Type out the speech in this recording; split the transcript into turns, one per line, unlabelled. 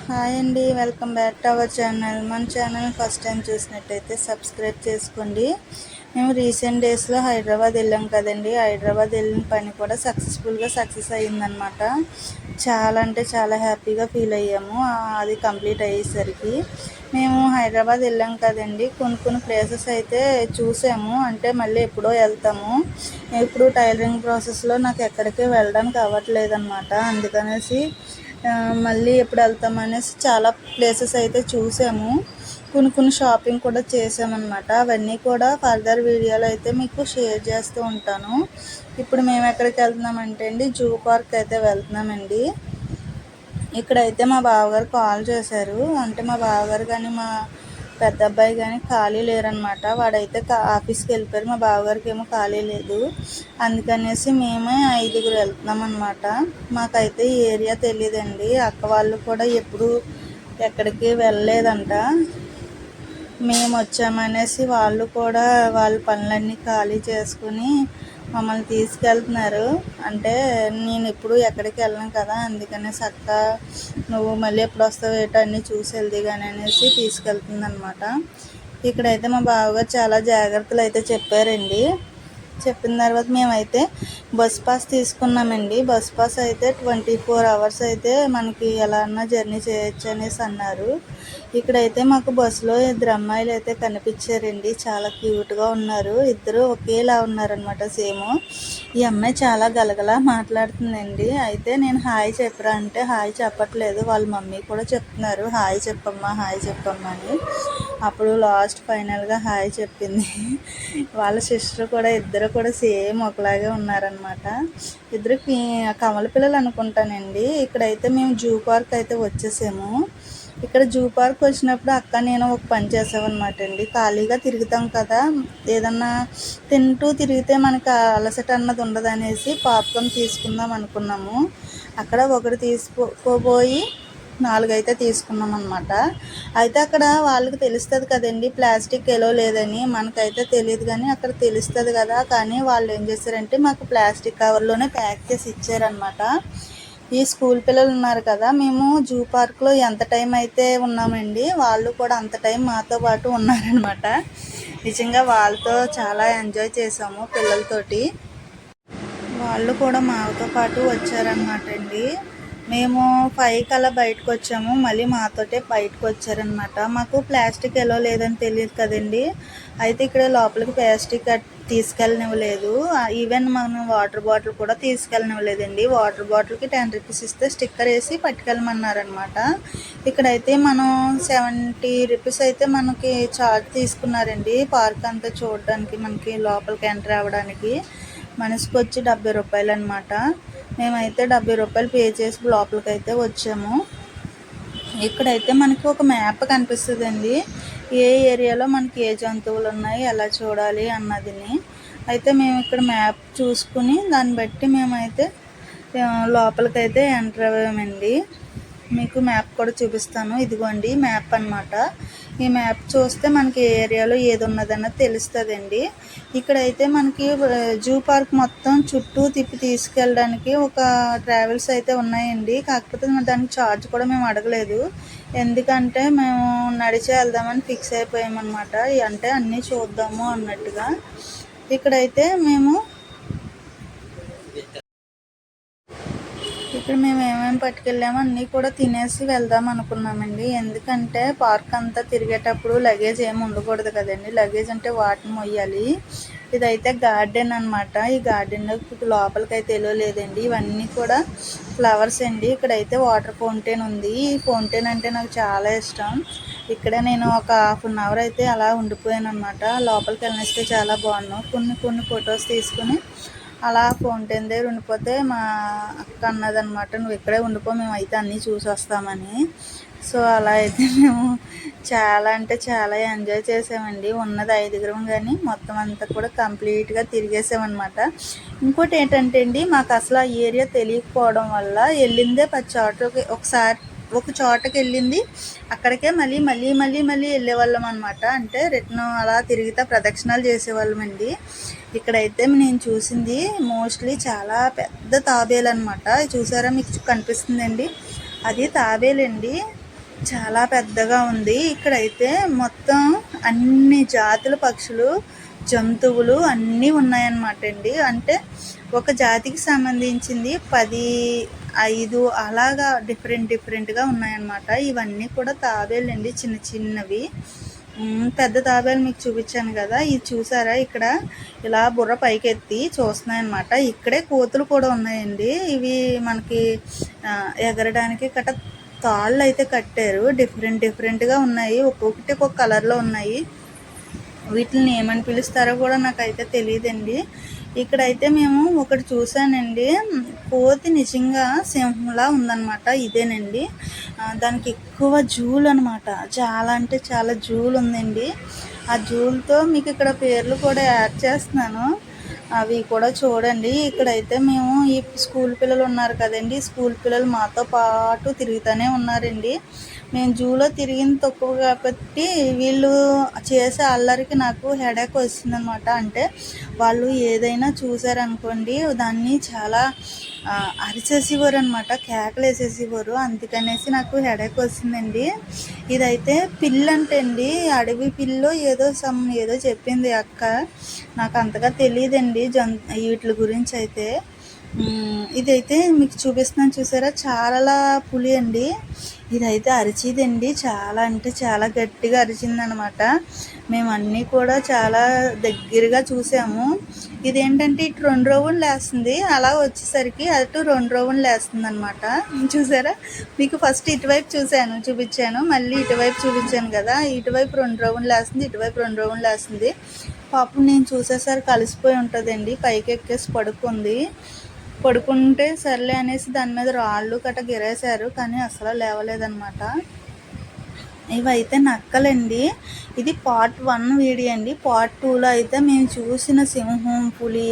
Hi అండి, welcome back to our channel. మన channel first time చూసినట్టయితే సబ్స్క్రైబ్ చేసుకోండి. మేము రీసెంట్ డేస్లో హైదరాబాద్ వెళ్ళాం కదండి. హైదరాబాద్ వెళ్ళిన పని కూడా సక్సెస్ అయ్యిందనమాట. చాలా అంటే చాలా హ్యాపీగా ఫీల్ అయ్యాము అది కంప్లీట్ అయ్యేసరికి. మేము హైదరాబాద్ వెళ్ళాం కదండి, కొన్ని ప్లేసెస్ అయితే చూసాము. అంటే మళ్ళీ ఎప్పుడో వెళ్తాము. ఇప్పుడు టైలరింగ్ ప్రాసెస్లో నాకు ఎక్కడికి వెళ్ళడానికి అవ్వట్లేదు అనమాట. అందుకనేసి మళ్ళీ ఎప్పుడు వెళ్తామనేసి చాలా ప్లేసెస్ అయితే చూసాము. కొన్ని షాపింగ్ కూడా చేసామన్నమాట. అవన్నీ కూడా ఫర్దర్ వీడియోలో అయితే మీకు షేర్ చేస్తూ ఉంటాను. ఇప్పుడు మేము ఎక్కడికి వెళ్తున్నామంటే అండి, జూ పార్క్ అయితే వెళ్తున్నామండి. ఇక్కడైతే మా బావగారు కాల్ చేశారు. అంటే మా బావగారు కానీ మా పెద్ద అబ్బాయి కానీ ఖాళీ లేరనమాట. వాడైతే ఆఫీస్కి వెళ్ళిపోయారు. మా బావగారికి ఏమో ఖాళీ లేదు. అందుకనేసి మేమే 5గురు వెళ్తున్నాం అనమాట. మాకైతే ఈ ఏరియా తెలియదండి. అక్క వాళ్ళు కూడా ఎప్పుడు ఎక్కడికి వెళ్ళలేదంట. మేము వచ్చామనేసి వాళ్ళు కూడా వాళ్ళ పనులన్నీ ఖాళీ చేసుకుని మమ్మల్ని తీసుకెళ్తున్నారు. అంటే నేను ఎప్పుడు ఎక్కడికి వెళ్ళను కదా, అందుకనేసి అక్క నువ్వు మళ్ళీ ఎప్పుడు వస్తావు ఏటో అన్నీ చూసి వెళ్ది కానీ అనేసి తీసుకెళ్తుంది అనమాట. ఇక్కడైతే మా బావగారు చాలా జాగ్రత్తలు అయితే చెప్పారండి. చెప్పిన తర్వాత మేమైతే బస్ పాస్ తీసుకున్నామండి. బస్ పాస్ అయితే 24 hours అయితే మనకి ఎలా అన్నా జర్నీ చేయొచ్చు అనేసి అన్నారు. ఇక్కడైతే మాకు బస్సులో 2 అమ్మాయిలు అయితే కనిపించారండి. చాలా క్యూట్గా ఉన్నారు. ఇద్దరు ఒకేలా ఉన్నారనమాట, సేమ్. ఈ అమ్మాయి చాలా గలగలా మాట్లాడుతుందండి. అయితే నేను హాయ్ చెప్పరా అంటే హాయ్ చెప్పట్లేదు. వాళ్ళ మమ్మీ కూడా చెప్తున్నారు హాయ్ చెప్పమ్మా హాయ్ చెప్పమ్మా అని. అప్పుడు లాస్ట్ ఫైనల్గా హాయ్ చెప్పింది. వాళ్ళ సిస్టర్ కూడా ఇద్దరు కూడా సేమ్ ఒకలాగే ఉన్నారనమాట. ఇద్దరు కమల పిల్లలు అనుకుంటానండి. ఇక్కడైతే మేము జూ పార్క్ అయితే వచ్చేసాము. ఇక్కడ జూ పార్క్ వచ్చినప్పుడు అక్క నేను ఒక పని చేసామన్నమాట అండి. ఖాళీగా తిరుగుతాం కదా, ఏదన్నా తింటూ తిరిగితే మనకు అలసట అన్నది ఉండదు అనేసి పాప్కార్న్ తీసుకుందాం అనుకున్నాము. అక్కడ ఒకటి తీసుకోబోయి 4 అయితే తీసుకున్నాం అనమాట. అయితే అక్కడ వాళ్ళకి తెలుస్తుంది కదండి ప్లాస్టిక్ ఎలో లేదని. మనకైతే తెలియదు కానీ అక్కడ తెలుస్తుంది కదా. కానీ వాళ్ళు ఏం చేశారంటే మాకు ప్లాస్టిక్ కవర్లోనే ప్యాక్ చేసి ఇచ్చారనమాట. ఈ స్కూల్ పిల్లలు ఉన్నారు కదా, మేము జూ పార్క్లో ఎంత టైం అయితే ఉన్నామండి, వాళ్ళు కూడా అంత టైం మాతో పాటు ఉన్నారనమాట. నిజంగా వాళ్ళతో చాలా ఎంజాయ్ చేసాము పిల్లలతోటి. వాళ్ళు కూడా మాతో పాటు వచ్చారనమాట అండి. మేము 5 అలా బయటకు వచ్చాము. మళ్ళీ మాతోటే బయటకు వచ్చారనమాట. మాకు ప్లాస్టిక్ ఎలా లేదని తెలియదు కదండి. అయితే ఇక్కడ లోపలికి ప్లాస్టిక్ తీసుకెళ్ళనివ్వలేదు. ఈవెన్ మనం వాటర్ బాటిల్ కూడా తీసుకెళ్ళనివ్వలేదండి. వాటర్ బాటిల్కి 10 రూపీస్ ఇస్తే స్టిక్కర్ వేసి పట్టుకెళ్ళమన్నారనమాట. ఇక్కడైతే మనం 70 రూపీస్ అయితే మనకి ఛార్జ్ తీసుకున్నారండి. పార్క్ అంతా చూడడానికి, మనకి లోపలికి ఎంటర్ అవ్వడానికి. మనిషికి వచ్చి 70 రూపాయలు అనమాట. మేమైతే 70 రూపాయలు పే చేసి లోపలికి అయితే వచ్చాము. ఇక్కడైతే మనకి ఒక మ్యాప్ కనిపిస్తుందండి, ఏ ఏరియాలో మనకి ఏ జంతువులు ఉన్నాయి ఎలా చూడాలి అన్నదిని. అయితే మేము ఇక్కడ మ్యాప్ చూసుకుని దాన్ని బట్టి మేమైతే లోపలికైతే ఎంటర్ అవ్వామండి. మీకు మ్యాప్ కూడా చూపిస్తాను. ఇదిగోండి మ్యాప్ అనమాట. ఈ మ్యాప్ చూస్తే మనకి ఏ ఏరియాలో ఏది ఉన్నదన్నది తెలుస్తుందండి. ఇక్కడైతే మనకి జూ పార్క్ మొత్తం చుట్టూ తిప్పి తీసుకెళ్ళడానికి ఒక ట్రావెల్స్ అయితే ఉన్నాయండి. కాకపోతే దానికి ఛార్జ్ కూడా మేము అడగలేదు. ఎందుకంటే మేము నడిచే వెళ్దామని ఫిక్స్ అయిపోయామన్నమాట. అంటే అన్నీ చూద్దాము అన్నట్టుగా. ఇక్కడైతే ఇక్కడ మేము ఏమేమి పట్టుకెళ్ళామో అన్నీ కూడా తినేసి వెళ్దాం అనుకున్నామండి. ఎందుకంటే పార్క్ అంతా తిరిగేటప్పుడు లగేజ్ ఏమి ఉండకూడదు కదండి. లగేజ్ అంటే వాటిని మొయ్యాలి. ఇదైతే గార్డెన్ అనమాట. ఈ గార్డెన్లో లోపలికి అయితే లేదండి. ఇవన్నీ కూడా ఫ్లవర్స్ అండి. ఇక్కడైతే వాటర్ ఫౌంటైన్ ఉంది. ఈ ఫౌంటైన్ అంటే నాకు చాలా ఇష్టం. ఇక్కడ నేను ఒక 1/2 hour అయితే అలా ఉండిపోయాను అనమాట. లోపలికి వెళ్ళనిస్తే చాలా బాగున్నాను. కొన్ని ఫొటోస్ తీసుకుని అలా ఫౌంటైన్ దగ్గర ఉండిపోతే మా అక్క అన్నదనమాట, నువ్వు ఇక్కడే ఉండిపో, మేమైతే అన్నీ చూసి వస్తామని. సో అలా అయితే మేము చాలా అంటే చాలా ఎంజాయ్ చేసామండి. ఉన్నది 5గురం కానీ మొత్తం అంతా కూడా కంప్లీట్గా తిరిగేసామన్నమాట. ఇంకోటి ఏంటంటే అండి, మాకు అసలు ఆ ఏరియా తెలియకపోవడం వల్ల వెళ్ళిందే 10 చోట్లకి ఒక చోటకి వెళ్ళింది అక్కడికే మళ్ళీ వెళ్ళేవాళ్ళం అనమాట. అంటే రిటర్న్ అలా తిరిగితే ప్రదక్షిణాలు చేసేవాళ్ళమండి. ఇక్కడైతే నేను చూసింది మోస్ట్లీ చాలా పెద్ద తాబేలు అనమాట. చూసారా, మీకు కనిపిస్తుందండి, అది తాబేలండి. చాలా పెద్దగా ఉంది. ఇక్కడైతే మొత్తం అన్ని జాతుల పక్షులు, జంతువులు అన్నీ ఉన్నాయన్నమాట అండి. అంటే ఒక జాతికి సంబంధించింది 10, 5 అలాగా డిఫరెంట్గా ఉన్నాయన్నమాట. ఇవన్నీ కూడా తాబేళ్ళండి, చిన్న చిన్నవి. పెద్ద తాబేలు మీకు చూపించాను కదా, ఇది చూసారా? ఇక్కడ ఇలా బుర్ర పైకెత్తి చూస్తున్నాయన్నమాట. ఇక్కడే కోతులు కూడా ఉన్నాయండి. ఇవి మనకి ఎగరడానికి తాళ్ళు అయితే కట్టారు. డిఫరెంట్గా ఉన్నాయి. ఒక్కొక్కటి ఒక్కొక్క కలర్లో ఉన్నాయి. వీటిని ఏమని పిలుస్తారో కూడా నాకైతే తెలియదండి. ఇక్కడైతే మేము ఒకటి చూసానండి. కోతి నిజంగా సింహంలా ఉందన్నమాట. ఇదేనండి, దానికి ఎక్కువ జూలు అనమాట. చాలా అంటే చాలా జూలు ఉందండి. ఆ జూలుతో మీకు ఇక్కడ పేర్లు కూడా యాడ్ చేస్తున్నాను, అవి కూడా చూడండి. ఇక్కడైతే మేము ఈ స్కూల్ పిల్లలు ఉన్నారు కదండి, స్కూల్ పిల్లలు మాతో పాటు తిరుగుతూనే ఉన్నారండి. మేము జూలో తిరిగింది తక్కువ కాబట్టి వీళ్ళు చేసే అల్లరికి నాకు హెడేక్ వచ్చిందనమాట. అంటే వాళ్ళు ఏదైనా చూసారనుకోండి, దాన్ని చాలా అరిచేసేవారు అనమాట, కేకలు వేసేసేవారు. అందుకనేసి నాకు హెడేక్ వచ్చిందండి. ఇదైతే పిల్లి అంటే అండి, అడవి పిల్లో ఏదో చెప్పింది అక్క. నాకు అంతగా తెలియదండి వీటి గురించి అయితే. ఇదైతే మీకు చూపిస్తున్నాను చూసారా, చాలా పులి అండి. ఇదైతే అరిచిదండి, చాలా అంటే చాలా గట్టిగా అరిచిందనమాట. మేము అన్నీ కూడా చాలా దగ్గరగా చూసాము. ఇదేంటంటే ఇటు 2 రౌండ్లు వేస్తుంది, అలా వచ్చేసరికి అటు 2 రౌండ్లు వేస్తుంది అనమాట. చూసారా? మీకు ఫస్ట్ ఇటువైపు చూపించాను, మళ్ళీ ఇటువైపు చూపించాను కదా. ఇటువైపు 2 రౌండ్లు వేస్తుంది, ఇటువైపు 2 రౌండ్లు వేస్తుంది. పాపం నేను చూసేసరికి కలిసిపోయి ఉంటుందండి. పైకి ఎక్కేసి పడుకుంటే సర్లే అనేసి దాని మీద రాళ్ళు గిరేశారు, కానీ అసలు లేవలేదన్నమాట. ఇవైతే నక్కలండి. ఇది పార్ట్ 1 వీడియో అండి. పార్ట్ 2లో అయితే మేము చూసిన సింహం, పులి